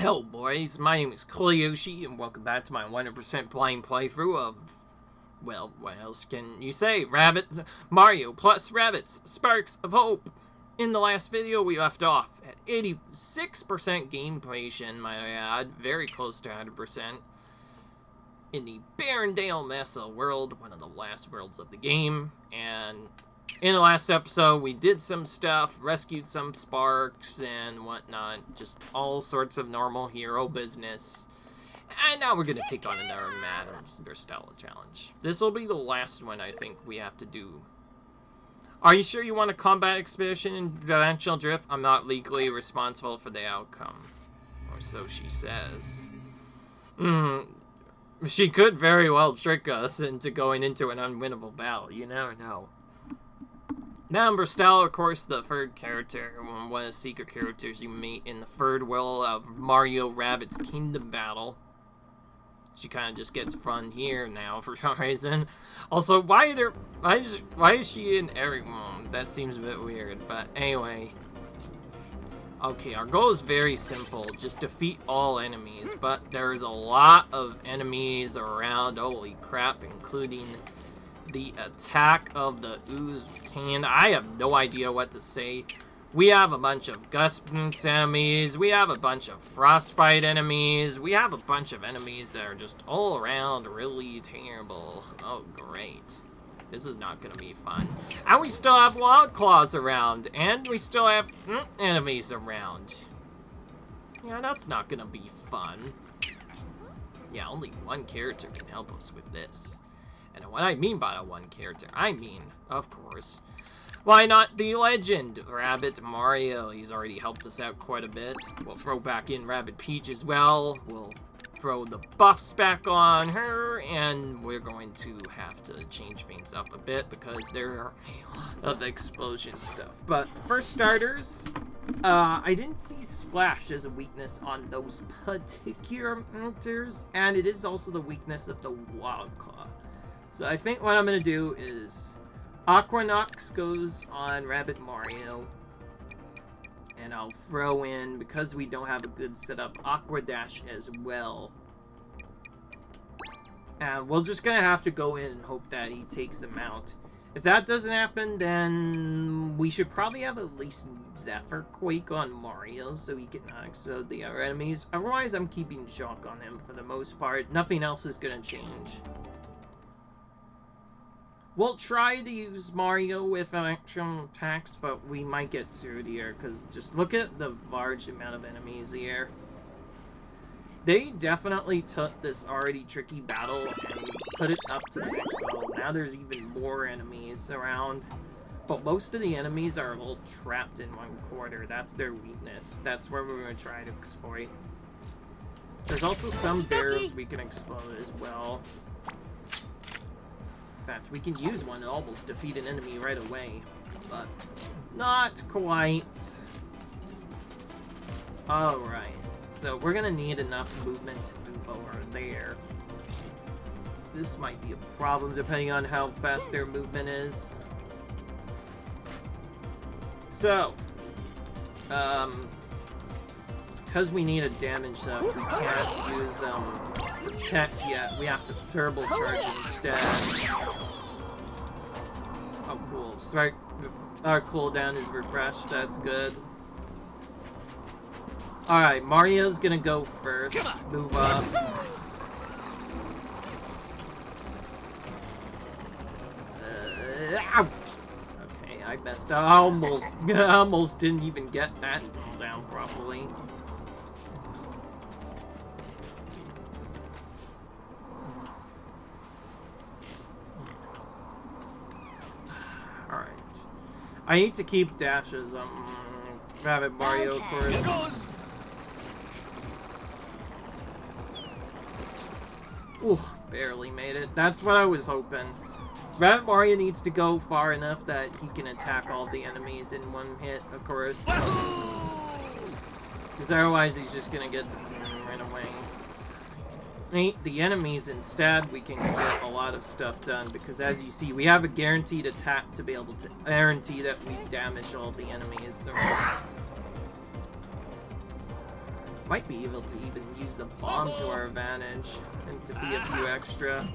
Hello boys, my name is CoolYoshi and welcome back to my 100% blind playthrough of, well, what else can you say? Mario plus Rabbids, Sparks of Hope. In the last video we left off at 86% game completion, might I add, very close to 100%. In the Barrendale Mesa world, one of the last worlds of the game, and in the last episode, we did some stuff, rescued some sparks and whatnot, just all sorts of normal hero business. And now we're going to take on another Stella challenge. This will be the last one I think we have to do. Are you sure you want a combat expedition in Dimensional Drift? I'm not legally responsible for the outcome. Or so she says. She could very well trick us into going into an unwinnable battle. You never know. Now, Stella, of course, the third character, one of the secret characters you meet in the third world of Mario Rabbids Kingdom Battle. She kind of just gets fun here now for some reason. Also, why is she in everyone? That seems a bit weird, but anyway. Okay, our goal is very simple, just defeat all enemies, but there's a lot of enemies around, holy crap, including the attack of the ooze can. I have no idea what to say. We have a bunch of Gustance enemies, we have a bunch of Frostbite enemies, we have a bunch of enemies that are just all around really terrible. Oh great. This is not gonna be fun. And we still have Wild Claws around, and we still have enemies around. Yeah, that's not gonna be fun. Yeah, only one character can help us with this. And what I mean by the one character, I mean, of course, why not the legend, Rabbid Mario? He's already helped us out quite a bit. We'll throw back in Rabbid Peach as well. We'll throw the buffs back on her, and we're going to have to change things up a bit because there are a lot of explosion stuff. But for starters, I didn't see Splash as a weakness on those particular characters, and it is also the weakness of the Wild Claw. So I think what I'm going to do is Aquanox goes on Rabbid Mario, and I'll throw in, because we don't have a good setup, Aqua Dash as well. And we're just going to have to go in and hope that he takes them out. If that doesn't happen, then we should probably have at least Zephyr Quake on Mario so he can explode the other enemies. Otherwise, I'm keeping Shock on him for the most part. Nothing else is going to change. We'll try to use Mario with extra attacks, but we might get screwed here, because just look at the large amount of enemies here. They definitely took this already tricky battle and put it up to the next level. Now there's even more enemies around, but most of the enemies are all trapped in one corner. That's their weakness. That's where we're going to try to exploit. There's also some bears we can explode as well. In fact, we can use one to almost defeat an enemy right away, but not quite. Alright, so we're gonna need enough movement to move over there. This might be a problem depending on how fast their movement is. So, because we need a damage up, we can't use Protect yet. We have to Turbo Charge instead. Oh, cool. Sorry, our cooldown is refreshed. That's good. Alright, Mario's gonna go first. Move up. Okay, I messed up. I almost didn't even get that down properly. Alright. I need to keep dashes Rabbid Mario, of course. Ooh, barely made it. That's what I was hoping. Rabbid Mario needs to go far enough that he can attack all the enemies in one hit, of course. Because otherwise he's just gonna get right away. The enemies instead, we can get a lot of stuff done, because as you see, we have a guaranteed attack to be able to guarantee that we damage all the enemies. So Might be able to even use the bomb to our advantage and to be a few extra.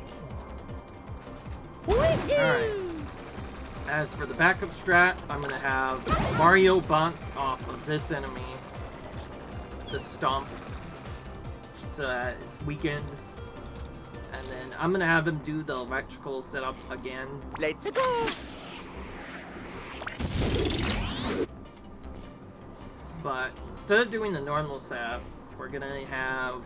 Alright. As for the backup strat, I'm gonna have Mario bounce off of this enemy. The stomp. So that it's weakened. And then I'm gonna have him do the electrical setup again. Let's go! But instead of doing the normal setup, we're gonna have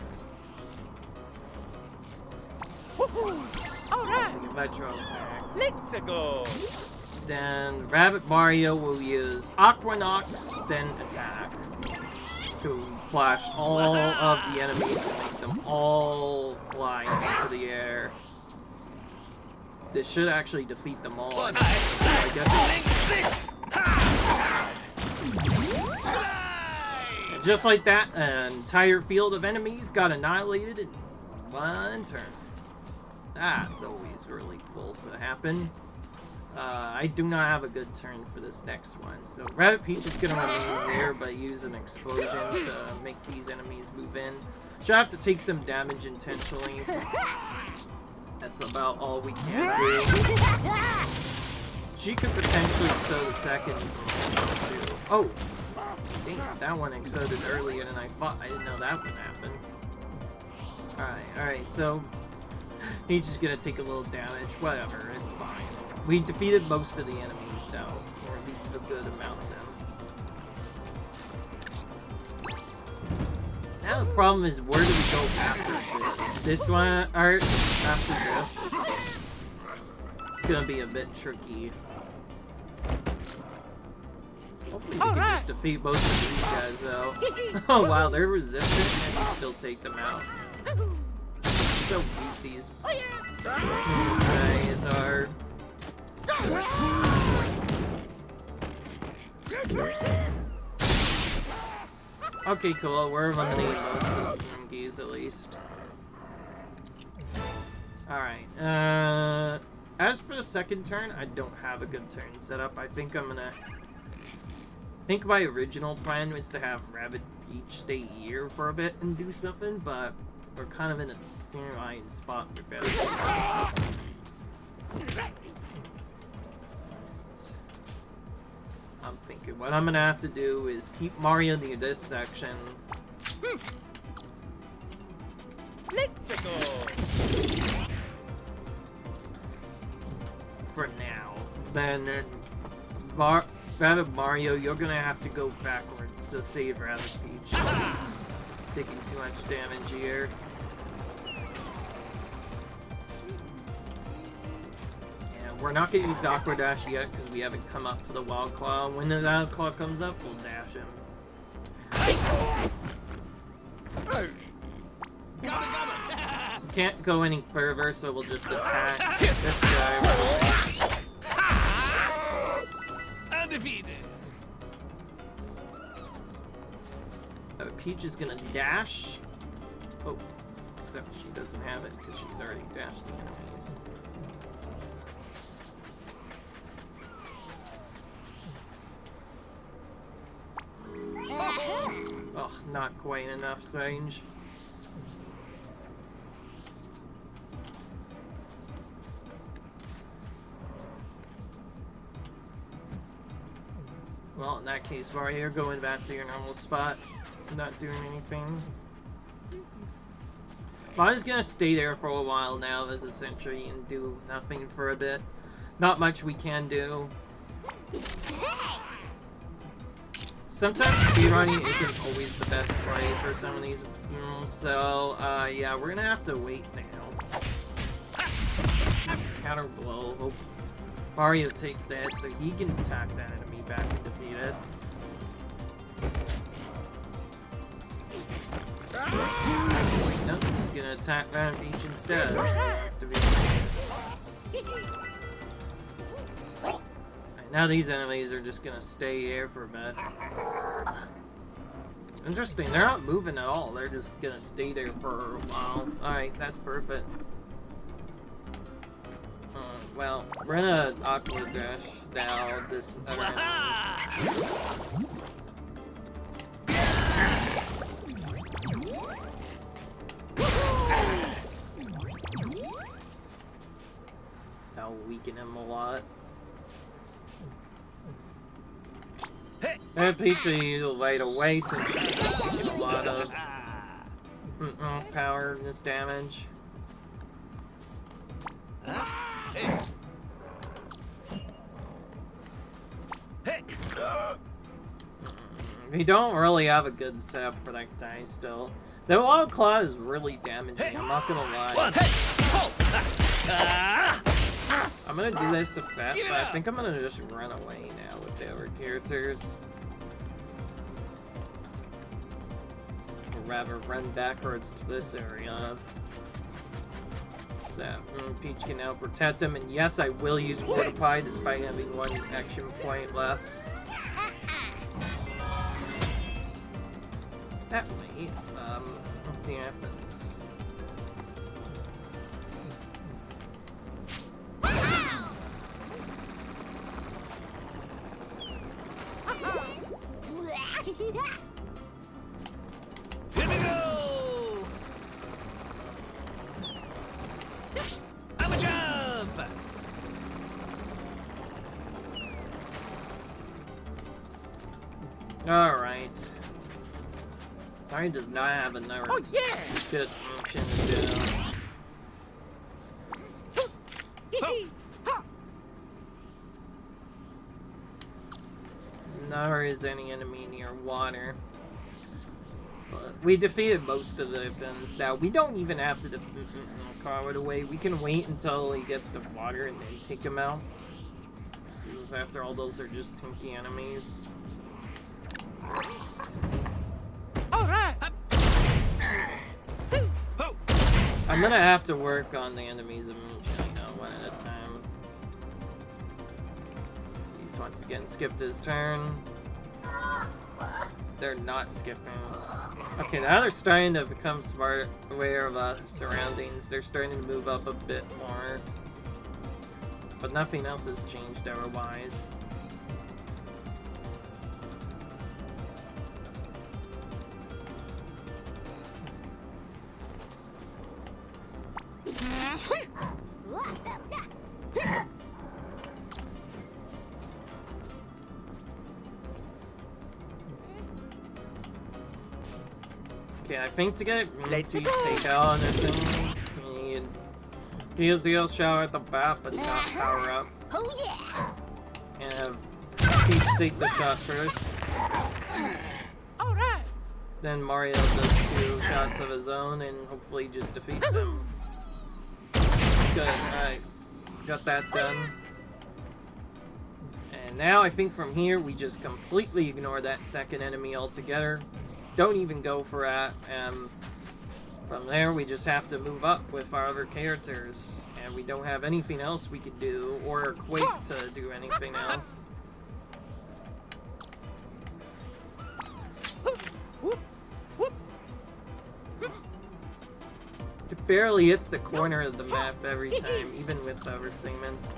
Alright! the electro attack. Let's go! Then Rabbid Mario will use Aquanox, then attack to flash all of the enemies and make them all fly into the air. This should actually defeat them all. I guess. And just like that, an entire field of enemies got annihilated in one turn. That's always really cool to happen. I do not have a good turn for this next one, so Rabbid Peach is going to remain there, but use an explosion to make these enemies move in. She'll have to take some damage intentionally. That's about all we can do. She could potentially explode the second too. Oh! Dang, that one exploded earlier than I thought. I didn't know that would happen. Alright, so Peach is gonna take a little damage. Whatever, it's fine. We defeated most of the enemies, though, or at least a good amount of them. Now the problem is, where do we go after this? This one, or after this? It's gonna be a bit tricky. Hopefully we can just defeat both of these guys, though. Oh wow, they're resistant, and we still take them out. So cute, these guys are. Okay, cool. We're eliminating most of the monkeys, at least. Alright, as for the second turn, I don't have a good turn set up. I think I'm gonna... I think my original plan was to have Rabbid Peach stay here for a bit and do something, but we're kind of in a fine spot for better. I'm thinking what I'm gonna have to do is keep Mario near this section. Let's go! For now. Then, Rabbid Mario, you're gonna have to go backwards to save Rabbid Peach. Taking too much damage here. We're not going to use Aqua Dash yet because we haven't come up to the Wild Claw. When the Wild Claw comes up, we'll dash him. We can't go any further, so we'll just attack this guy. Undefeated. Peach is going to dash. Oh, except she doesn't have it because she's already dashed the enemies. Oh, not quite enough range. Well, in that case, Mario, you're going back to your normal spot, not doing anything. But I'm just gonna stay there for a while now as a sentry and do nothing for a bit. Not much we can do. Sometimes speedrunning isn't always the best play for some of these, so, yeah, we're gonna have to wait now. Counter blow. Hope Mario takes that so he can attack that enemy back and defeat it. Nope, he's gonna attack Rabbid Peach instead. He wants to be now these enemies are just gonna stay here for a bit. Interesting, they're not moving at all. They're just gonna stay there for a while. Alright, that's perfect. Well, we're gonna Aqua Dash now this other enemy. that'll weaken him a lot. And Peach will use it right away since she's taking a lot of power in this damage. We don't really have a good setup for that guy still. The Wild Claw is really damaging, I'm not gonna lie. I'm gonna do this a bit, but I think I'm gonna just run away now with the other characters. Or rather, run backwards to this area. So, Peach can now protect him, and yes, I will use Fortify despite having one action point left. That way, nothing happens. Here we go! I'm a jump! Alright. Mario does not have another good option to do. Nor is any enemy near water. But we defeated most of the events now. We don't even have to call it away. We can wait until he gets to water and then take him out. Because after all, those are just tinky enemies. I'm gonna have to work on the enemies eventually, one at a time. He's once again skipped his turn. They're not skipping. Okay, now they're starting to become smart, aware of surroundings. They're starting to move up a bit more. But nothing else has changed otherwise. Okay, I think to get to take out on this thing, you need heal Zeal Shower at the bat, but not power up. Oh yeah! And have Peach take the shot first. Alright! Then Mario does 2 shots of his own and hopefully just defeats him. Good, alright. Got that done. And now I think from here we just completely ignore that second enemy altogether. Don't even go for that. From there we just have to move up with our other characters. And we don't have anything else we could do or equate to do anything else. It barely hits the corner of the map every time, even with other segments.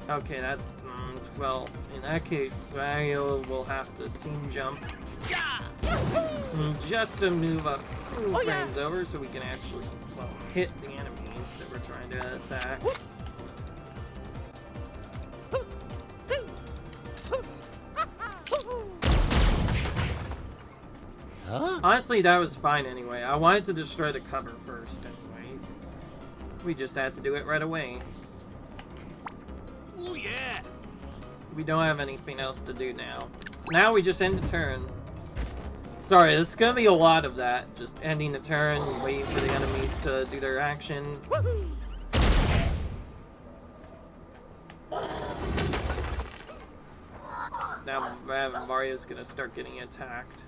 Okay, that's... well, in that case, Mario will have to team jump. Just to move up frames over so we can actually, well, hit the enemies that we're trying to attack. Honestly, that was fine anyway. I wanted to destroy the cover first anyway. We just had to do it right away. Oh yeah! We don't have anything else to do now. So now we just end the turn. Sorry, this is gonna be a lot of that. Just ending the turn, waiting for the enemies to do their action. Now Mario's gonna start getting attacked.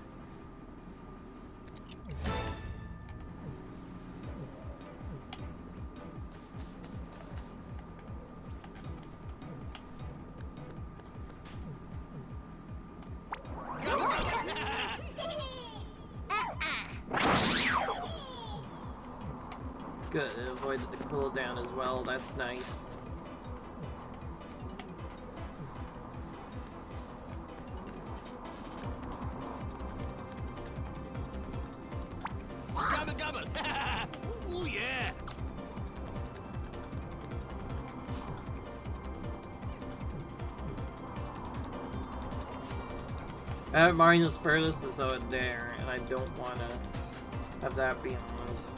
Good, it avoided the cooldown as well, that's nice. Gobble gobble! Oh yeah! Mario's furthest is over there, and I don't want to have that be honest.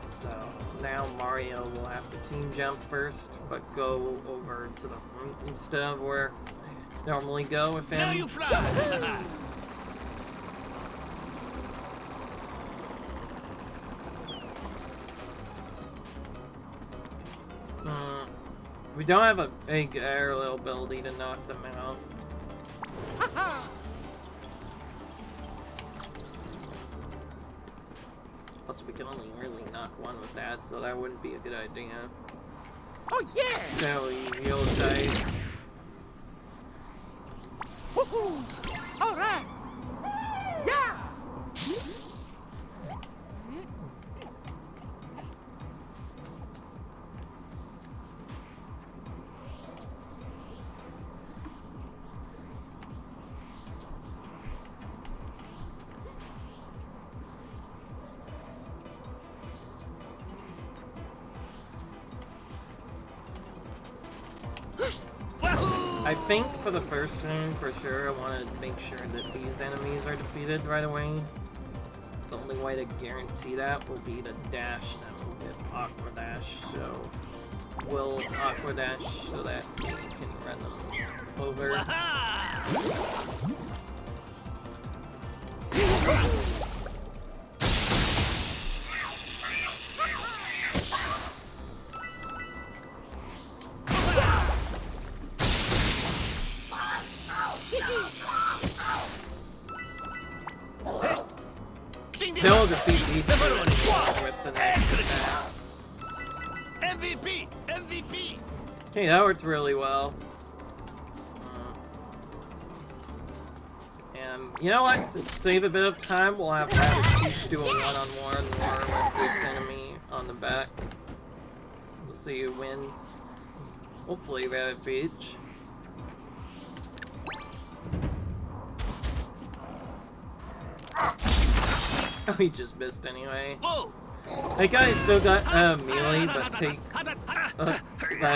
So now Mario will have to team jump first, but go over to the front instead of where I normally go with him. Now you fly! We don't have a big aerial ability to knock them out. Plus, we can only really knock one with that, so that wouldn't be a good idea. Oh yeah! So, you'll say. Woohoo! All right! Yeah! I think for the first time, for sure, I want to make sure that these enemies are defeated right away. The only way to guarantee that will be to dash them with Aqua Dash. So, we'll Aqua Dash so that we can run them over. They'll defeat these two with the next attack. MVP! MVP! Okay, that worked really well. And you know what? To save a bit of time, we'll have Rabbids each do a one-on-one war with this enemy on the back. We'll see who wins. Hopefully, Rabbids Beach. Oh, he just missed anyway. Whoa! That guy still got melee, but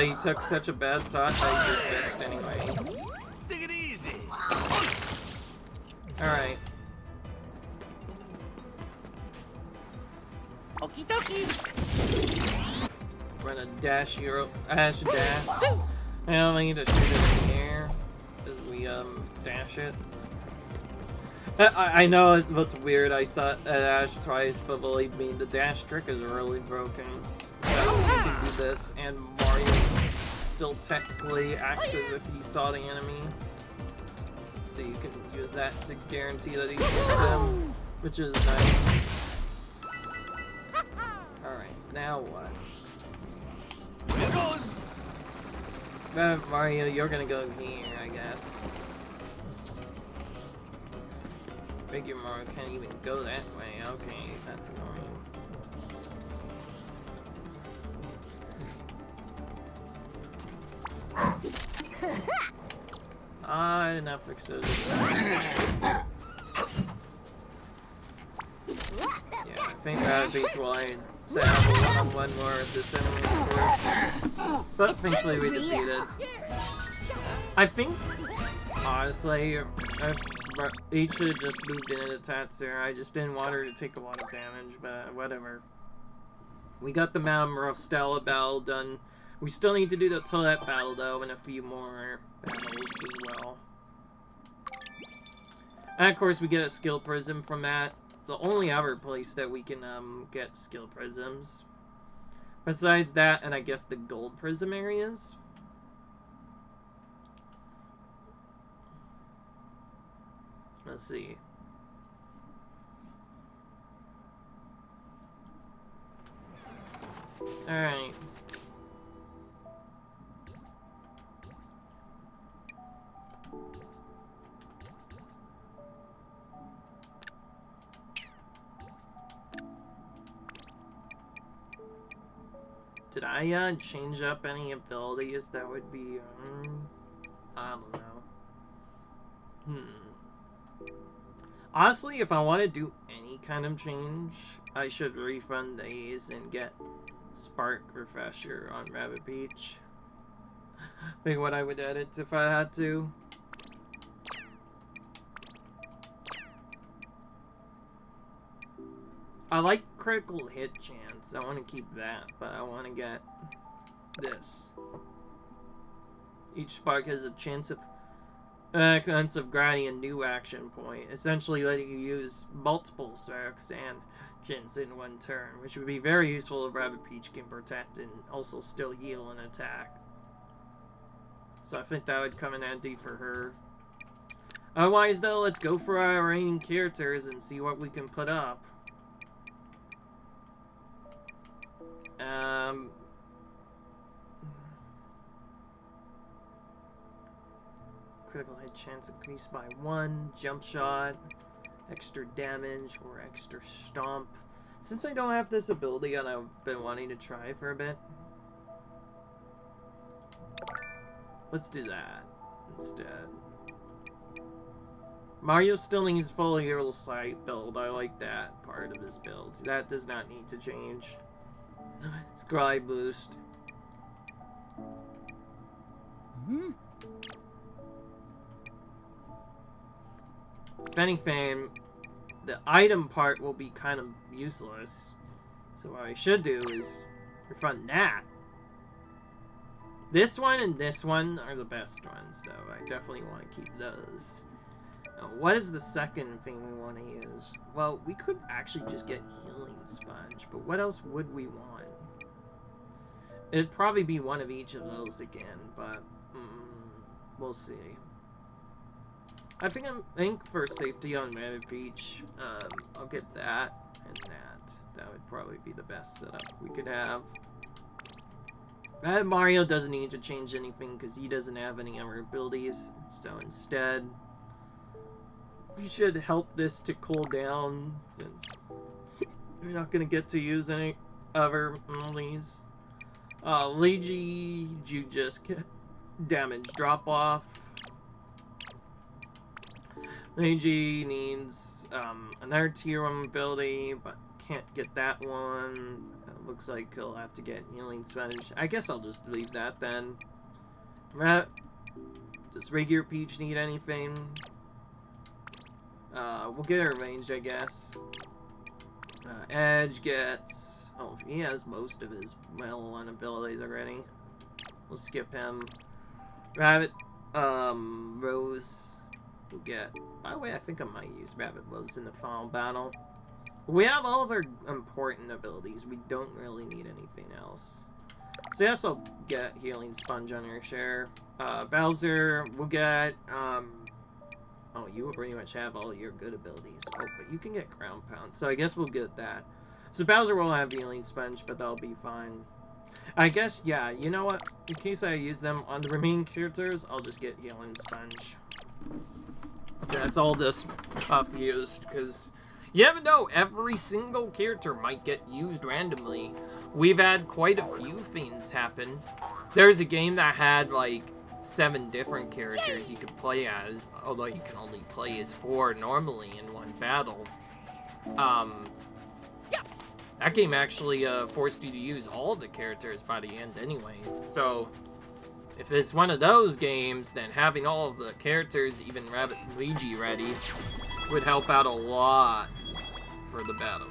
he took such a bad shot that he just missed anyway. Take it easy. Alright. Okie dokie. We're gonna dash. Now we need to shoot it in the air as we dash it. I know it looks weird, I saw it dash twice, but believe me, the dash trick is really broken. So you can do this, and Mario still technically acts as if he saw the enemy. So you can use that to guarantee that he hits him, which is nice. Alright, now what? Here goes. Mario, you're gonna go here, I guess. Figure Mario can't even go that way. Okay, that's annoying. I did not fix it. Yeah, I think that beats will I set up a one-on-one war with this enemy, of course. But thankfully we defeated. I think, honestly, each should have just moved in and attacked her. I just didn't want her to take a lot of damage, but whatever. We got the Mario Stella battle done. We still need to do the Toadette battle, though, and a few more battles as well. And of course, we get a skill prism from that. The only other place that we can get skill prisms. Besides that, and I guess the gold prism areas. Let's see. Alright. Did I change up any abilities that would be I don't know. Honestly, if I want to do any kind of change, I should refund these and get Spark Refresher on Rabbit Beach. I think what I would edit if I had to. I like critical hit chance. I want to keep that, but I want to get this. Each spark has a chance of granting a new action point, essentially letting you use multiple sparks and gens in one turn, which would be very useful if Rabbid Peach can protect and also still heal and attack. So I think that would come in handy for her. Otherwise, though, let's go for our remaining characters and see what we can put up. Critical hit chance increased by 1, jump shot, extra damage, or extra stomp. Since I don't have this ability and I've been wanting to try for a bit, let's do that instead. Mario still needs full hero sight build. I like that part of his build. That does not need to change. Scribe boost. If anything, the item part will be kind of useless. So what I should do is refund that. This one and this one are the best ones, though. I definitely want to keep those. Now, what is the second thing we want to use? Well, we could actually just get Healing Sponge, but what else would we want? It'd probably be one of each of those again, but we'll see. I think for safety on Rabbid Peach, I'll get that and that. That would probably be the best setup we could have. Mario doesn't need to change anything because he doesn't have any other abilities, so instead we should help this to cool down since we're not going to get to use any other abilities. Luigi, you just get damage drop off. Luigi needs another tier 1 ability, but can't get that one. Looks like he'll have to get Healing Sponge. I guess I'll just leave that then. Does regular Peach need anything? We'll get her ranged, I guess. Edge gets... Oh, he has most of his level 1 abilities already. We'll skip him. Rabbit, Rose will get... By the way, I think I might use Rabbit Rose in the final battle. We have all of our important abilities. We don't really need anything else. So yes, I'll get Healing Sponge on your share. Bowser will get... Oh, you pretty much have all your good abilities. Oh, but you can get Ground Pound. So I guess we'll get that. So Bowser will have Healing Sponge, but that'll be fine. I guess, yeah, you know what? In case I use them on the remaining characters, I'll just get Healing Sponge. So that's all this stuff used, because you never know, every single character might get used randomly. We've had quite a few things happen. There's a game that had, like, 7 different characters you could play as, although you can only play as 4 normally in one battle. That game actually forced you to use all the characters by the end anyways, so if it's one of those games, then having all of the characters, even Rabbit and Luigi ready, would help out a lot for the battle.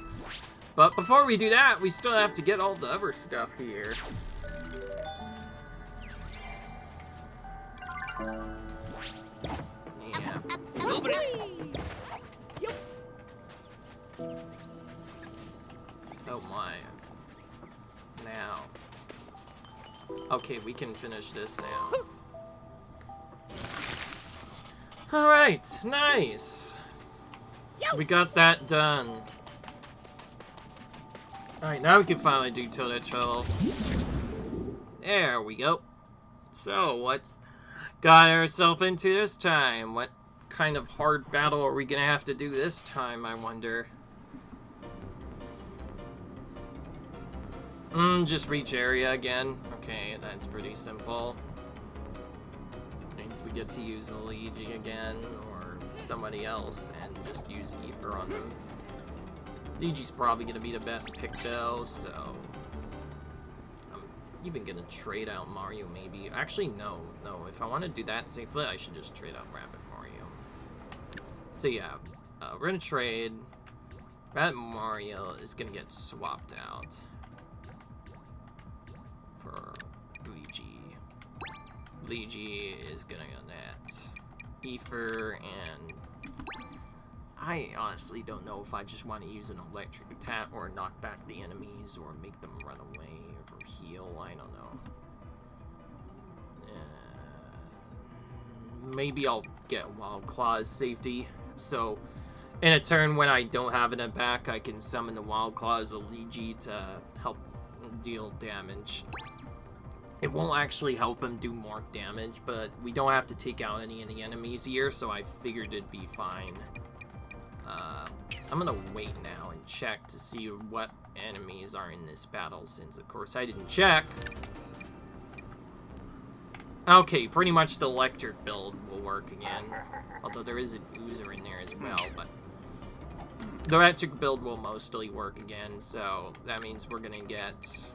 But before we do that, we still have to get all the other stuff here. Yeah. Oh my. Now. Okay, we can finish this now. Alright, nice. We got that done. Alright, now we can finally do Toadette 12. There we go. So, what's got ourselves into this time? What kind of hard battle are we gonna have to do this time, I wonder? Just reach area again. Okay, that's pretty simple. Means we get to use Luigi again, or somebody else, and just use Ether on them. Luigi's probably gonna be the best pick though, so I'm even gonna trade out Mario maybe. Actually, no. If I want to do that safely, I should just trade out Rabbid Mario. So yeah, we're gonna trade That Mario is gonna get swapped out for Luigi. Luigi is gonna go net. Ether, and I honestly don't know if I just want to use an electric attack or knock back the enemies or make them run away or heal. I don't know. Maybe I'll get Wild Claw's safety. So, in a turn when I don't have it back, I can summon the Wild Claws of Luigi to help deal damage. It won't actually help him do more damage, but we don't have to take out any of the enemies here, so I figured it'd be fine. I'm gonna wait now and check to see what enemies are in this battle, since of course I didn't check. Okay, pretty much the electric build will work again, although there is an Oozer in there as well, but the electric build will mostly work again, so that means we're gonna get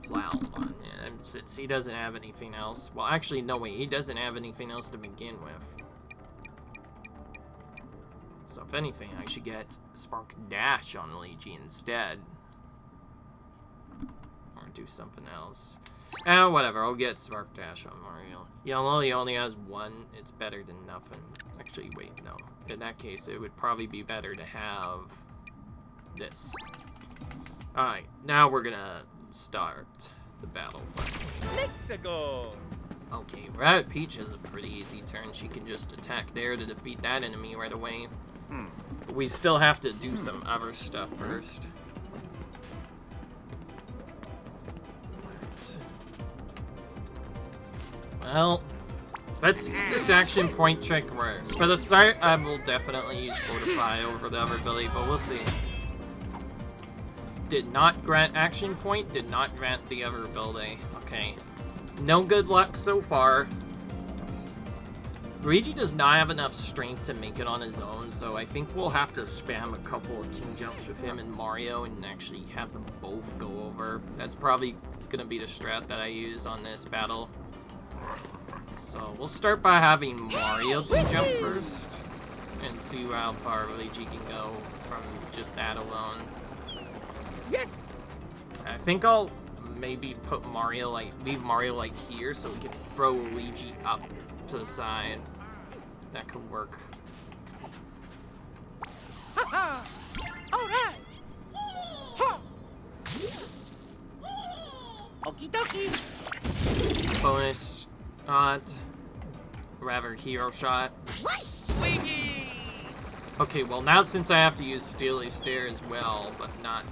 Cloud on him, since he doesn't have anything else. Well, actually, no, wait, he doesn't have anything else to begin with. So if anything, I should get Spark Dash on Luigi instead. Or do something else. Whatever, I'll get Spark Dash on Mario. Yeah, although he only has one, it's better than nothing. Actually, wait, no. In that case, it would probably be better to have this. Alright, now we're gonna start the battle. Let's go. Okay, Rabbid Peach has a pretty easy turn. She can just attack there to defeat that enemy right away. But we still have to do some other stuff first. Well, let's see if this action point trick works. For the start, I will definitely use Fortify over the other ability, but we'll see. Did not grant action point, did not grant the other ability. Okay. No good luck so far. Luigi does not have enough strength to make it on his own, so I think we'll have to spam a couple of team jumps with him and Mario and actually have them both go over. That's probably gonna be the strat that I use on this battle. So we'll start by having Mario team jump first and see how far Luigi can go from just that alone. Yes. I think I'll maybe put Mario leave Mario here so we can throw Luigi up to the side. That could work. All right. Okie dokie. Bonus shot. Rather hero shot. Swingy. Okay, well now since I have to use Steely Stare as well, but not...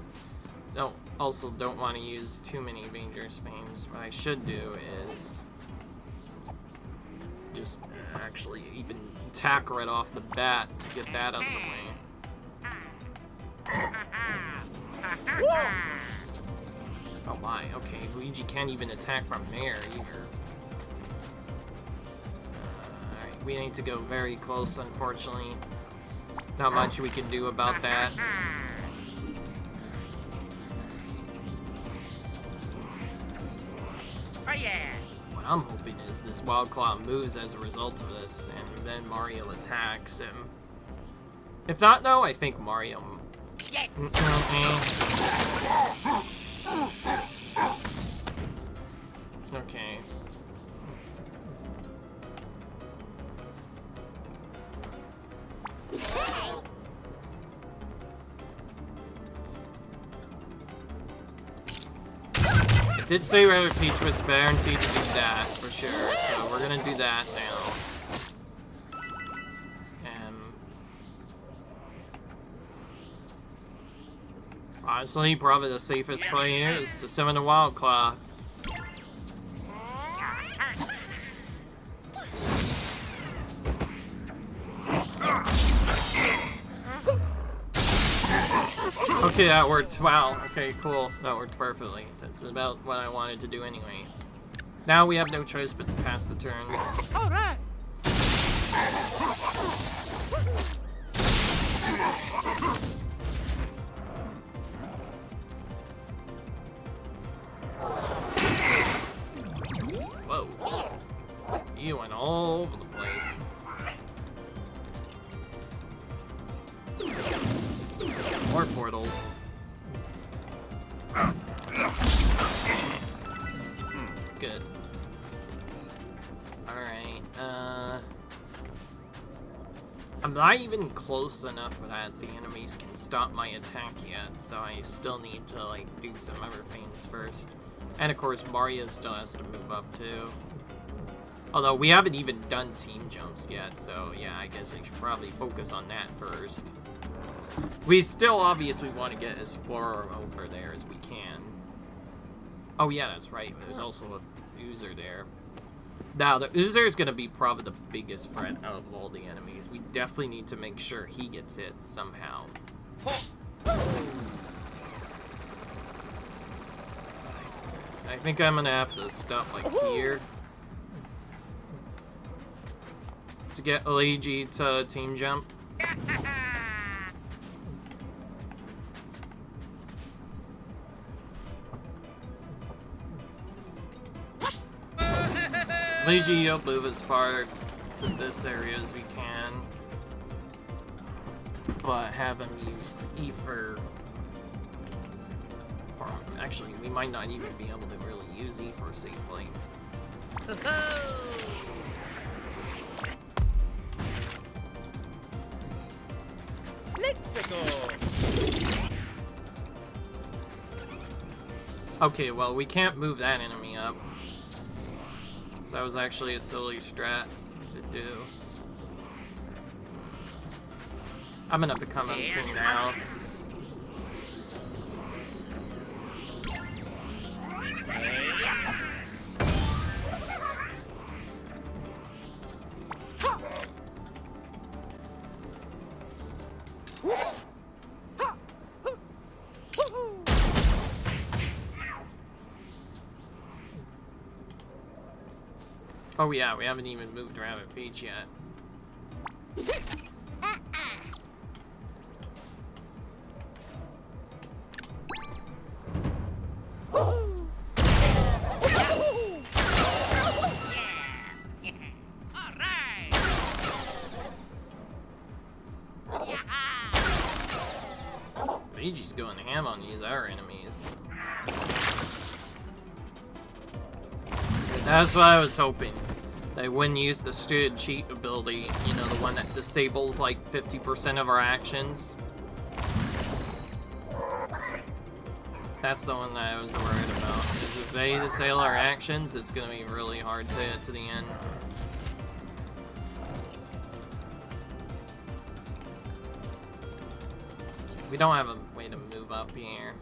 also don't want to use too many dangerous things. What I should do is just actually even attack right off the bat to get that out of the way. Oh my, okay, Luigi can't even attack from there either. Alright, we need to go very close, unfortunately. Not much we can do about that. Oh yeah. What I'm hoping is this Wild Claw moves as a result of this, and then Mario attacks him. If not, though, I think Mario... Yes. Okay. It did say Rabbid Peach was guaranteed to do that, for sure, so we're gonna do that now. Honestly, probably the safest play here is to summon a Wild Claw. Okay, that worked. Wow. Okay, cool. That worked perfectly. That's about what I wanted to do anyway. Now we have no choice but to pass the turn. All right. Whoa. You went all over the place. more portals. Good. Alright, I'm not even close enough that the enemies can stop my attack yet, so I still need to, like, do some other things first. And of course, Mario still has to move up, too. Although, we haven't even done team jumps yet, so yeah, I guess I should probably focus on that first. We still obviously want to get as far over there as we can. Oh yeah, that's right, there's also a Oozer there. Now, the Oozer is going to be probably the biggest threat out of all the enemies. We definitely need to make sure he gets hit somehow. I think I'm going to have to stop, like, here. To get Luigi to team jump. Luigi, you'll move as far to this area as we can. But have him use E for... Or actually, we might not even be able to really use E for safely. Let's go. Okay, well, we can't move that enemy up. So that was actually a silly strat to do. I'm gonna become a king now. Oh yeah, we haven't even moved Rabbit Beach yet. Luigi's going ham on these our enemies. That's what I was hoping. They wouldn't use the stupid cheat ability, you know, the one that disables like 50% of our actions. That's the one that I was worried about. If they disable our actions, it's gonna be really hard to get to the end. We don't have a way to move up here.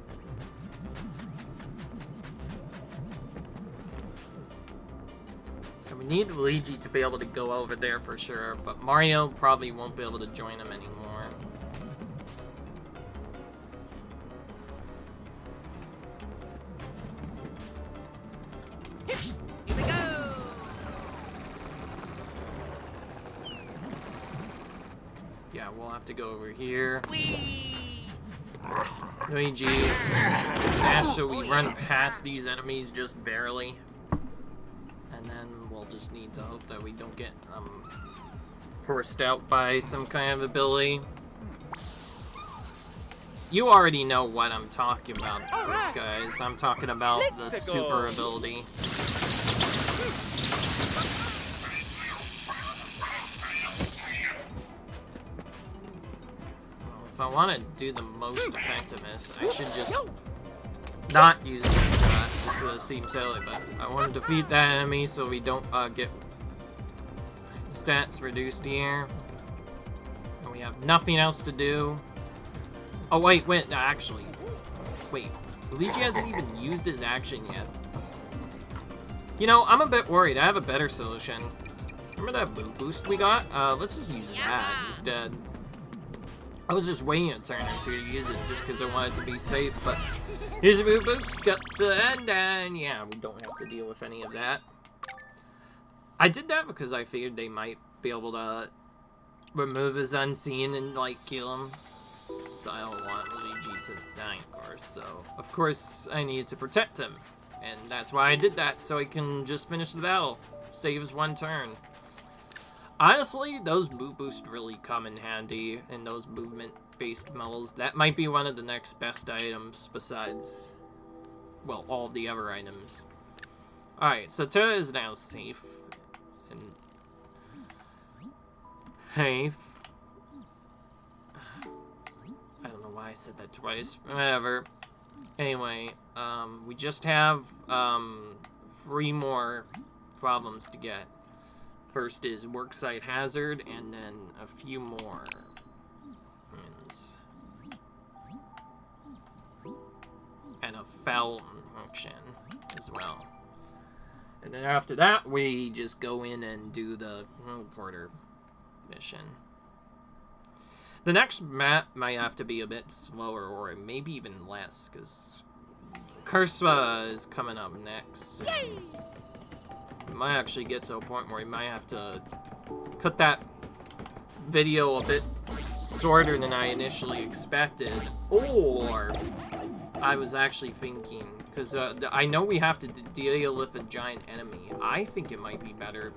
And we need Luigi to be able to go over there for sure, but Mario probably won't be able to join him anymore. Here we go. Yeah, we'll have to go over here. Whee! Luigi, dash so we run past these enemies just barely. And then we'll just need to hope that we don't get forced out by some kind of ability. You already know what I'm talking about, of course, guys. I'm talking about the super ability. If I want to do the most effectiveness, I should just not use that. This will seem silly, but I want to defeat that enemy so we don't get stats reduced here. And we have nothing else to do. Oh wait, no, actually, wait. Luigi hasn't even used his action yet. You know, I'm a bit worried. I have a better solution. Remember that boot boost we got? Let's just use that instead. I was just waiting a turn or two to use it just because I wanted to be safe, but here's a boot boost, got to end, and yeah, we don't have to deal with any of that. I did that because I figured they might be able to remove his unseen and, like, kill him. So I don't want Luigi to die, of course, so of course I need to protect him. And that's why I did that, so I can just finish the battle. Saves one turn. Honestly, those move boosts really come in handy in those movement-based medals. That might be one of the next best items besides, well, all the other items. Alright, so Terra is now safe. And hey. I don't know why I said that twice. Whatever. Anyway, we just have 3 more problems to get. First is Worksite Hazard, and then a few more. And a foul function as well. And then after that, we just go in and do the porter mission. The next map might have to be a bit slower, or maybe even less, because Cursa is coming up next. We might actually get to a point where we might have to cut that video a bit shorter than I initially expected. Or I was actually thinking, because I know we have to deal with a giant enemy. I think it might be better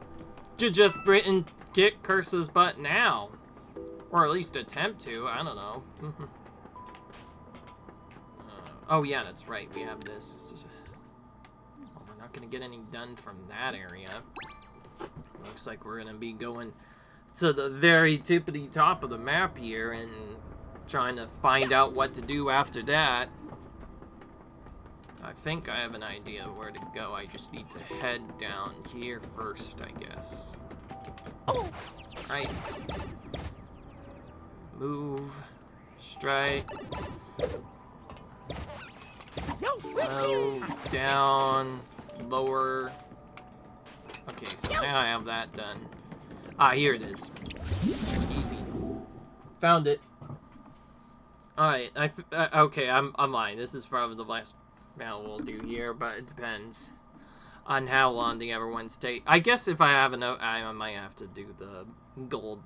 to just kick Cursa's butt now. Or at least attempt to, I don't know. Oh yeah, that's right, we have this. Well, we're not gonna get any done from that area. Looks like we're gonna be going to the very tippity top of the map here and trying to find out what to do after that. I think I have an idea where to go. I just need to head down here first, I guess. Right. Move. Strike. Down. Lower. Okay, so now I have that done. Ah, here it is. Easy. Found it. Alright, okay, I'm lying. This is probably the last battle we'll do here, but it depends on how long the other ones take. I guess if I have enough, I might have to do the gold,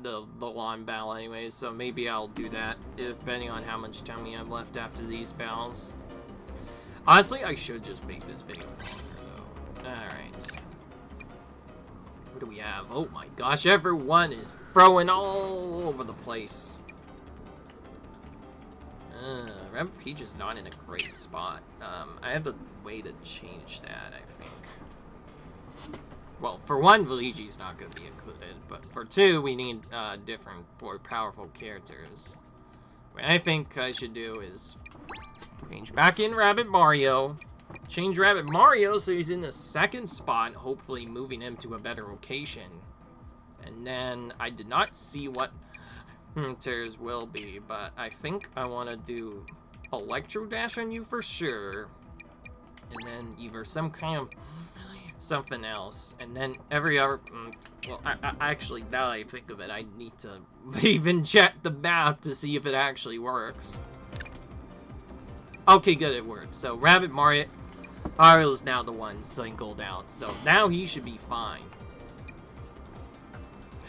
the lawn battle anyways, so maybe I'll do that, depending on how much time we have left after these battles. Honestly, I should just make this video longer, though. Alright. What do we have? Oh my gosh, everyone is throwing all over the place. Rabbid Peach is not in a great spot. I have a way to change that, I think. Well, for one, Luigi's not going to be included, but for two, we need different, more powerful characters. What I think I should do is change back in Rabbid Mario, change Rabbid Mario so he's in the second spot, hopefully moving him to a better location. And then I did not see what characters will be, but I think I want to do Electro Dash on you for sure, and then either some kind of something else, and then every other. Well, I actually, now that I think of it, I need to even check the map to see if it actually works. Okay, good, it works. So Rabbid Mario is now the one singled out, so now he should be fine.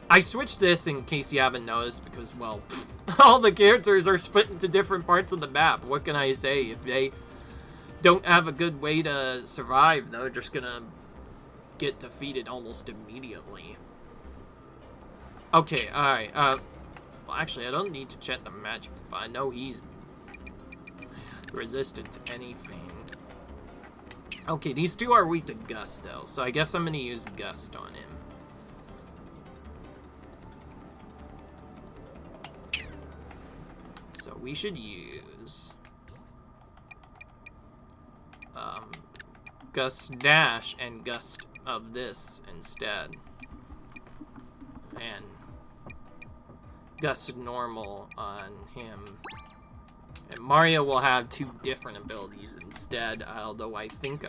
I switched this in case you haven't noticed because, well, all the characters are split into different parts of the map. What can I say? If they don't have a good way to survive, they're just gonna get defeated almost immediately. Okay, alright, well, actually, I don't need to check the magic, but I know he's resistant to anything. Okay, these two are weak to Gust, though, so I guess I'm gonna use Gust on him. So we should use Gust Dash and Gust of this instead. And Gust Normal on him. And Mario will have two different abilities instead, although I think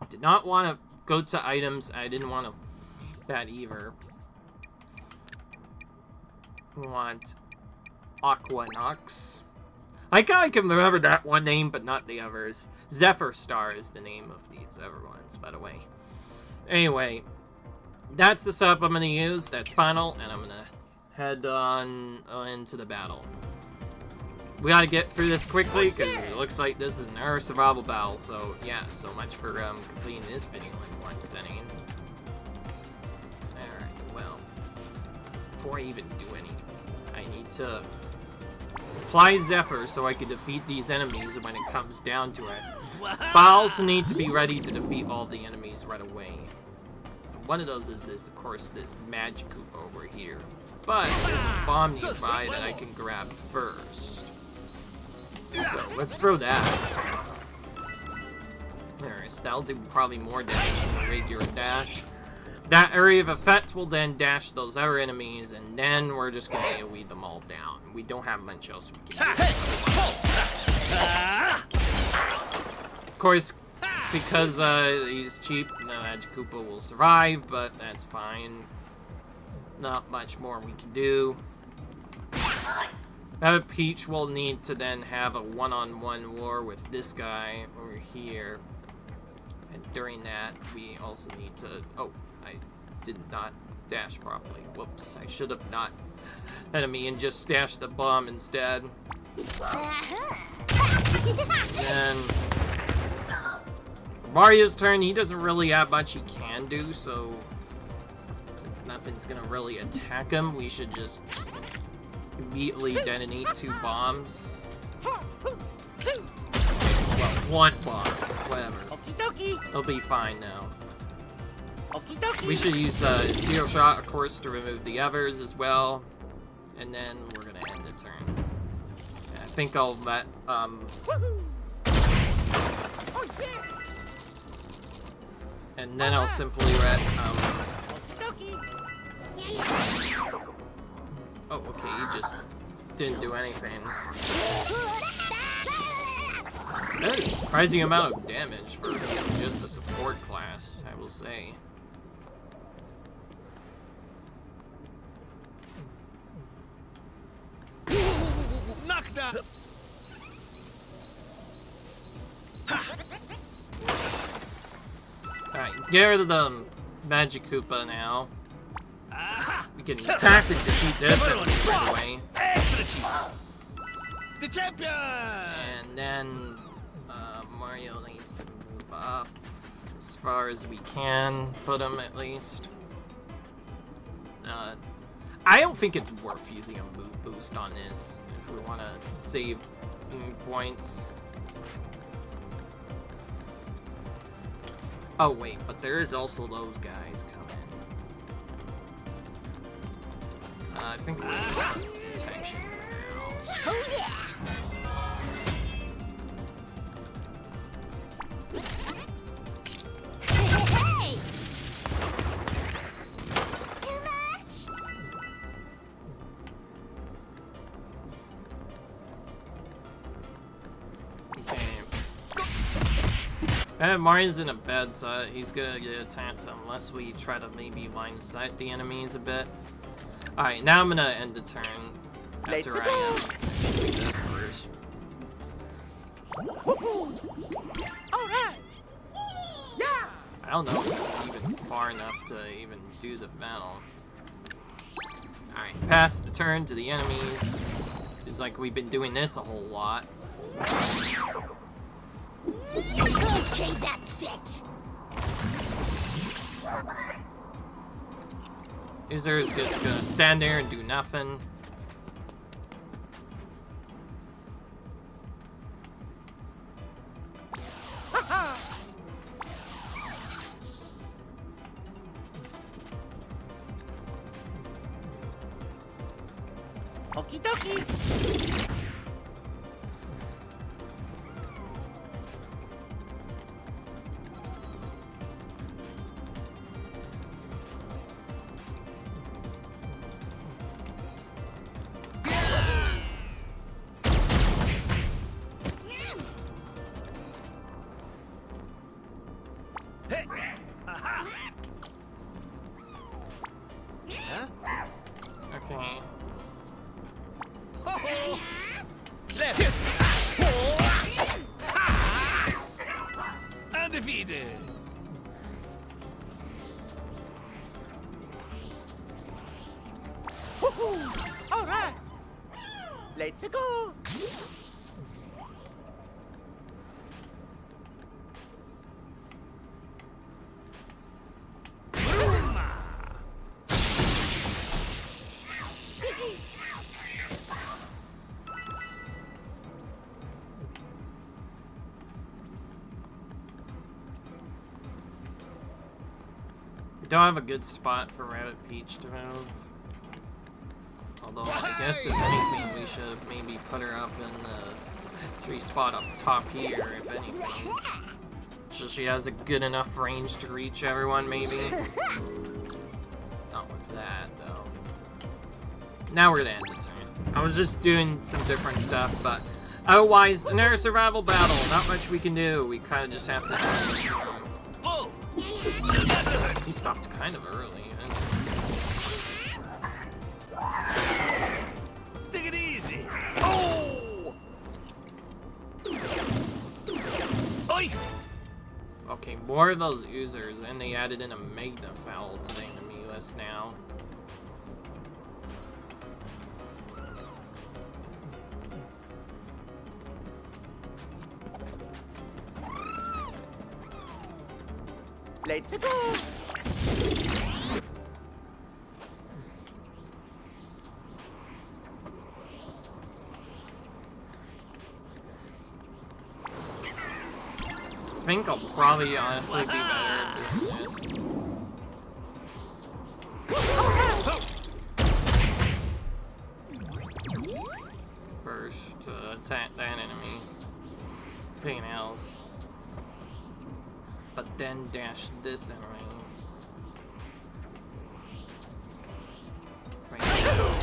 did not want to go to items. I didn't want to that either. Want Aquanox. I can remember that one name, but not the others. Zephyr Star is the name of these other ones, by the way. Anyway, that's the setup I'm going to use. That's final, and I'm going to head on into the battle. We got to get through this quickly, because it looks like this is an Earth survival battle. So, yeah, so much for completing this video in one setting. before I even do anything, I need to apply Zephyr so I can defeat these enemies when it comes down to it. But I also need to be ready to defeat all the enemies right away. One of those is this, of course, this Magic Koopa over here. But there's a bomb nearby that I can grab first. So let's throw that. Alright, so that'll do probably more damage than the regular dash. That area of effect will then dash those other enemies, and then we're just gonna AoE them all down. We don't have much else we can do. Of course, because he's cheap, the Magic Koopa will survive, but that's fine. Not much more we can do. Peach will need to then have a one-on-one war with this guy over here. And during that, we also need to... Oh, I did not dash properly. Whoops, I should have not enemy and just stashed the bomb instead. Then... Mario's turn, he doesn't really have much he can do, so... Since nothing's gonna really attack him, we should just immediately detonate 2 bombs. Well, 1 bomb, whatever. He'll be fine now. We should use Zero Shot, of course, to remove the others as well. And then we're gonna end the turn. I think I'll let, and then I'll simply let, oh, okay, he just didn't do anything. That is a surprising amount of damage for just a support class, I will say. Knock down. Alright, get rid of the Magic Koopa now. We can attack and defeat this right away. The champion. And then Mario needs to move up as far as we can, put him at least. I don't think it's worth using a move boost on this if we want to save points. Oh wait, but there's also those guys coming. I think we're in protection now. Oh yeah! Hey! Too much? Okay. Mario's in a bad side. He's gonna get attacked unless we try to maybe line of sight the enemies a bit. Alright, now I'm gonna end the turn after I do this first. Alright. Yeah. I don't know if it's even far enough to even do the battle. Alright, pass the turn to the enemies. It's like we've been doing this a whole lot. Okay, that's it. User is just gonna stand there and do nothing. Okie dokie. Okay. Undefeated. All right. Let's go. don't have a good spot for Rabbit Peach to move. Although, I guess if anything, we should maybe put her up in the tree spot up top here, if anything. So she has a good enough range to reach everyone, maybe. Not with that, though. Now we're gonna end the turn. I was just doing some different stuff, but otherwise, another survival battle. Not much we can do. We kind of just have to. Whoa! He stopped kind of early. Take it easy. Oh! Oi! Okay, more of those users, and they added in a Magnafowl to the enemy list now. Let's go. I think I'll probably honestly be better doing this. First, attack that enemy. Anything else. But then dash this enemy. Right now.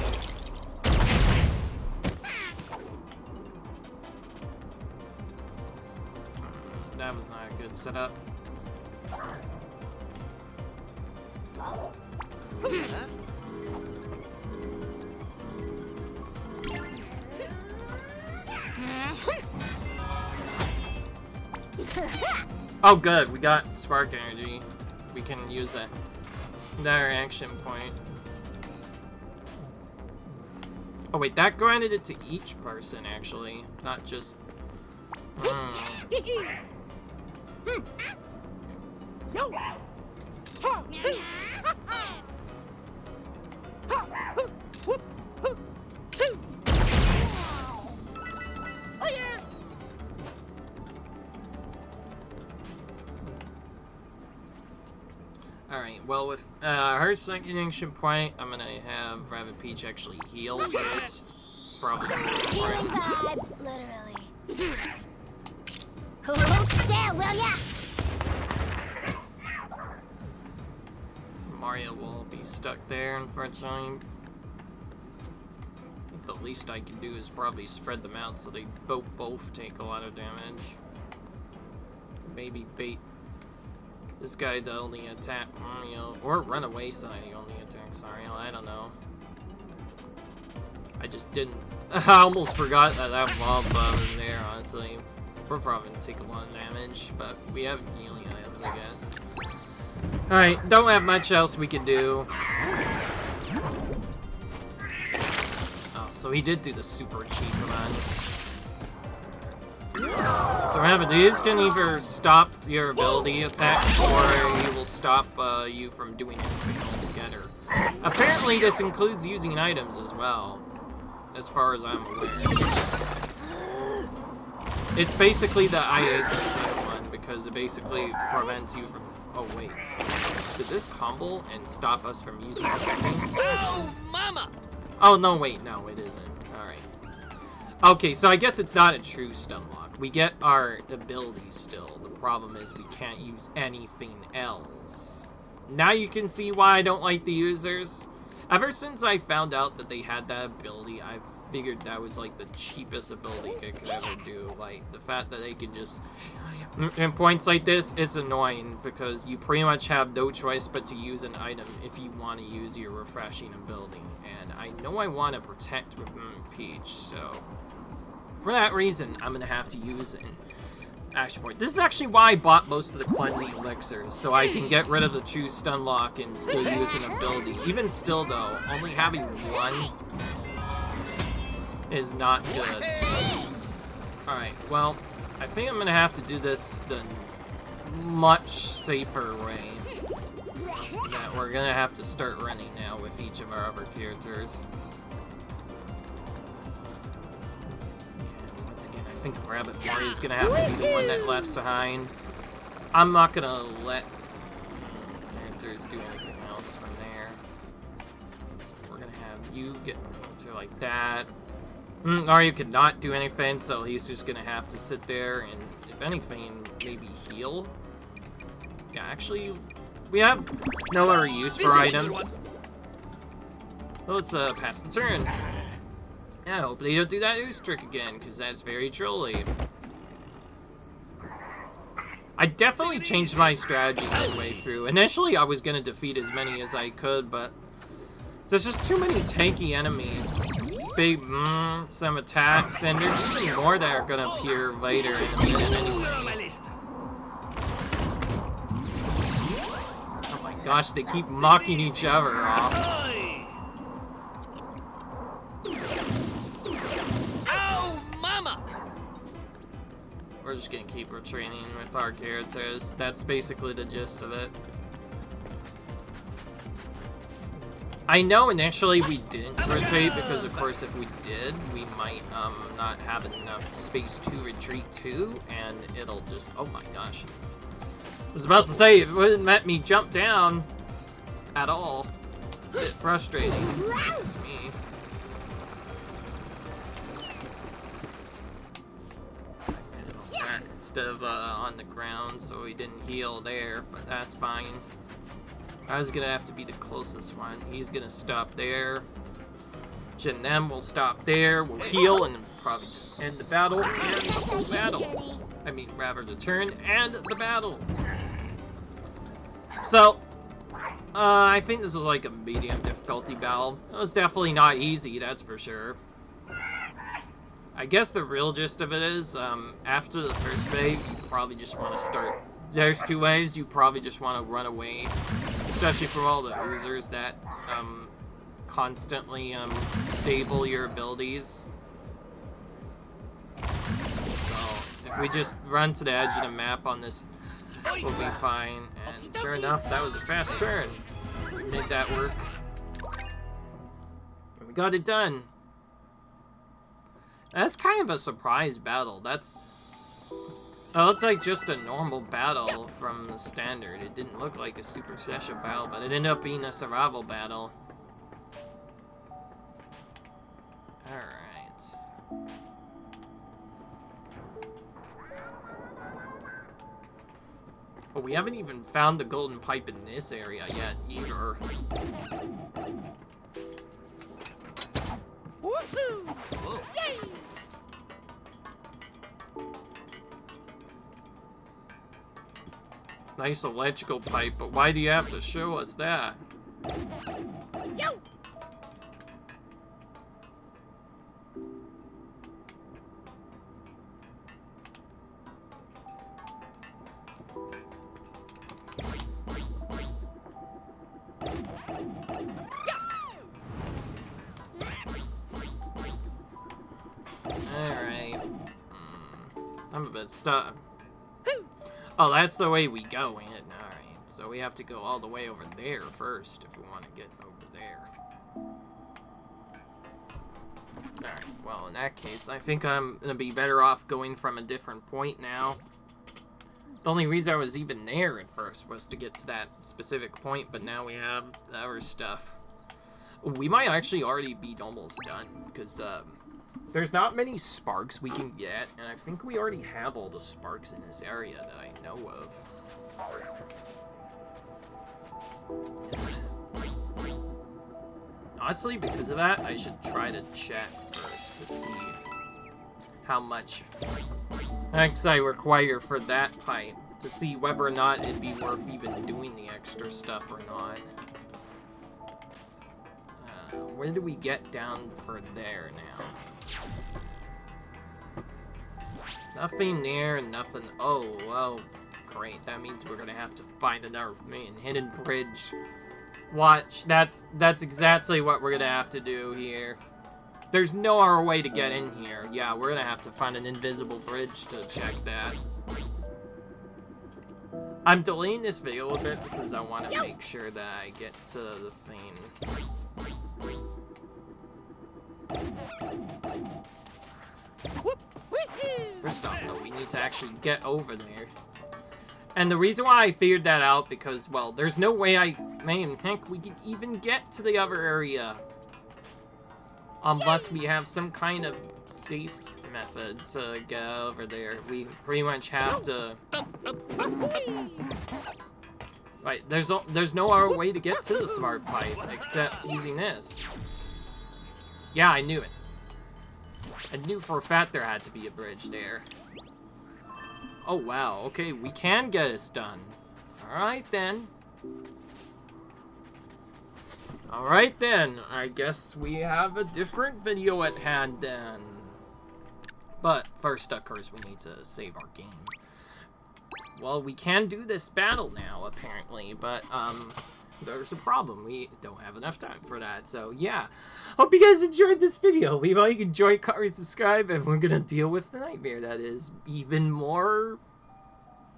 That was not a good setup. Oh good, we got spark energy. We can use it. Another action point. Oh wait, that granted it to each person actually, not just... No. Oh yeah. Alright, well with her second action point, I'm gonna have Rabbit Peach actually heal first. Probably. Healing vibes, literally. Hold still, will ya? Mario will be stuck there, unfortunately. I think the least I can do is probably spread them out so they both take a lot of damage. Maybe bait this guy to only attack Mario, or run away so he only attacks Mario, I don't know. I just didn't. I almost forgot that mob was in there, honestly. We're probably gonna take a lot of damage, but we have healing items, I guess. Alright, don't have much else we can do. Oh, so he did do the super cheap one. So Rabbids can either stop your ability attack, or he will stop you from doing anything altogether. Apparently this includes using items as well, as far as I'm aware. It's basically the I hate the same one, because it basically prevents you from... Oh wait, did this combo and stop us from using everything? Oh, mama! Oh no, wait, no, it isn't. Alright. Okay, so I guess it's not a true stun lock. We get our abilities still. The problem is we can't use anything else. Now you can see why I don't like the users. Ever since I found out that they had that ability, I've figured that was like the cheapest ability I could ever do. Like, the fact that they could just... In points like this, it's annoying because you pretty much have no choice but to use an item if you want to use your refreshing ability. And I know I want to protect with Peach, so... For that reason, I'm going to have to use an action point. This is actually why I bought most of the cleansing elixirs, so I can get rid of the true stun lock and still use an ability. Even still, though, only having one is not good. Alright, well, I think I'm going to have to do this the much safer way. That we're going to have to start running now with each of our other characters. I think Rabbit Mario is gonna have to be the one that left behind. I'm not gonna let users do anything else from there. So we're gonna have you get to like that. Mario could not do anything, so he's just gonna have to sit there and, if anything, maybe heal. Yeah, actually, we have no other use for items. So let's pass the turn. Yeah, hopefully you don't do that ooze trick again, because that's very trolly. I definitely changed my strategy midway through. Initially, I was gonna defeat as many as I could, but there's just too many tanky enemies. Big, some attacks, and there's even more that are gonna appear later in a minute anyway. Oh my gosh, they keep knocking each other off. Ow, mama! We're just gonna keep retreating with our characters. That's basically the gist of it. I know initially we didn't retreat because, of course, if we did, we might not have enough space to retreat to, and it'll just, oh my gosh. I was about to say, it wouldn't let me jump down at all. A bit frustrating. It's me. Instead of on the ground, so he didn't heal there, but that's fine. I was gonna have to be the closest one. He's gonna stop there. And then we'll stop there, we'll heal, and probably just end the battle and the whole battle. I mean, rather the turn and the battle. So, I think this was like a medium difficulty battle. It was definitely not easy, that's for sure. I guess the real gist of it is, after the first wave, you probably just want to start. There's two ways. You probably just want to run away, especially from all the oozers that constantly stable your abilities. So if we just run to the edge of the map on this, we'll be fine. And sure enough, that was a fast turn. We made that work. And we got it done. That's kind of a surprise battle. It looks like just a normal battle from the standard. It didn't look like a super special battle, but it ended up being a survival battle. Alright. Well, we haven't even found the golden pipe in this area yet, either. Woohoo! Yay! Nice electrical pipe, but why do you have to show us that? Yo! Alright. I'm a bit stuck. Oh, that's the way we go in. Alright, so we have to go all the way over there first if we want to get over there. Alright, well, in that case, I think I'm going to be better off going from a different point now. The only reason I was even there at first was to get to that specific point, but now we have the other stuff. We might actually already be almost done, because there's not many sparks we can get, and I think we already have all the sparks in this area that I know of. Honestly, because of that, I should try to check first to see how much X I require for that pipe, to see whether or not it'd be worth even doing the extra stuff or not. Where do we get down for there now? Nothing there, nothing. Oh, well, great. That means we're gonna have to find another hidden bridge. Watch, that's exactly what we're gonna have to do here. There's no other way to get in here. Yeah, we're gonna have to find an invisible bridge to check that. I'm delaying this video a bit because I want to make sure that I get to the thing. First off, though, we need to actually get over there. And the reason why I figured that out, because, well, there's no way we can even get to the other area. Unless we have some kind of safe method to get over there. We pretty much have to... Right, there's no other way to get to the smart pipe except using this. Yeah, I knew it. I knew for a fact there had to be a bridge there. Oh, wow. Okay, we can get this done. Alright, then. Alright, then. I guess we have a different video at hand, then. But, first, of course, we need to save our game. Well, we can do this battle now, apparently, but, there's a problem. We don't have enough time for that, so yeah. Hope you guys enjoyed this video. Leave a like, enjoy, comment, subscribe, and we're gonna deal with the nightmare that is even more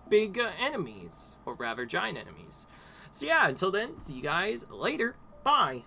big enemies, or rather giant enemies. So yeah, until then, see you guys later. Bye.